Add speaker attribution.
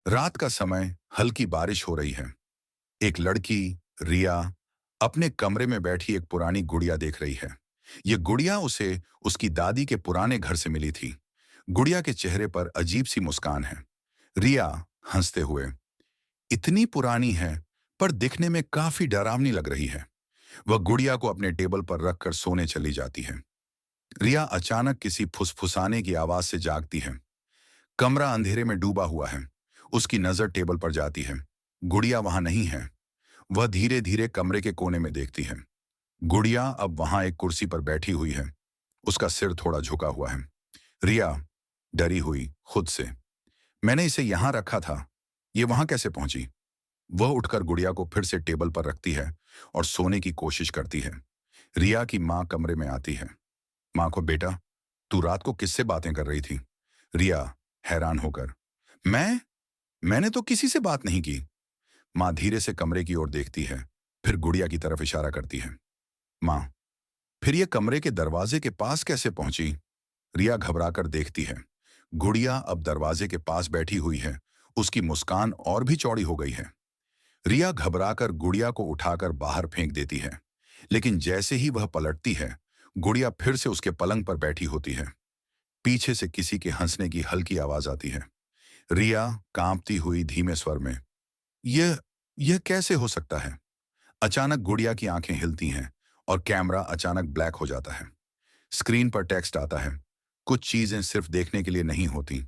Speaker 1: रात का समय, हल्की बारिश हो रही है। एक लड़की, रिया, अपने कमरे में बैठी एक पुरानी गुड़िया देख रही है। ये गुड़िया उसे उसकी दादी के पुराने घर से मिली थी। गुड़िया के चेहरे पर अजीब सी मुस्कान है। रिया हंसते हुए, इतनी पुरानी है पर दिखने में काफी डरावनी लग रही है। वह गुड़िया को अपने टेबल पर रखकर सोने चली जाती है। रिया अचानक किसी फुसफुसाने की आवाज से जागती है। कमरा अंधेरे में डूबा हुआ है। उसकी नजर टेबल पर जाती है। गुड़िया वहां नहीं है। वह धीरे धीरे कमरे के कोने में देखती है। गुड़िया अब वहां एक कुर्सी पर बैठी हुई है। उसका सिर थोड़ा झुका हुआ है। रिया डरी हुई खुद से, मैंने इसे यहां रखा था, ये वहां कैसे पहुंची? वह उठकर गुड़िया को फिर से टेबल पर रखती है और सोने की कोशिश करती है। रिया की माँ कमरे में आती है। माँ को, बेटा, तू रात को किससे बातें कर रही थी? रिया हैरान होकर, मैंने तो किसी से बात नहीं की। माँ धीरे से कमरे की ओर देखती है, फिर गुड़िया की तरफ इशारा करती है। माँ, फिर ये कमरे के दरवाजे के पास कैसे पहुंची? रिया घबराकर देखती है। गुड़िया अब दरवाजे के पास बैठी हुई है। उसकी मुस्कान और भी चौड़ी हो गई है। रिया घबराकर गुड़िया को उठाकर बाहर फेंक देती है। लेकिन जैसे ही वह पलटती है, गुड़िया फिर से उसके पलंग पर बैठी होती है। पीछे से किसी के हंसने की हल्की आवाज आती है। रिया कांपती हुई धीमे स्वर में, यह यह कैसे हो सकता है? अचानक गुड़िया की आंखें हिलती हैं और कैमरा अचानक ब्लैक हो जाता है। स्क्रीन पर टेक्स्ट आता है, कुछ चीजें सिर्फ देखने के लिए नहीं होती,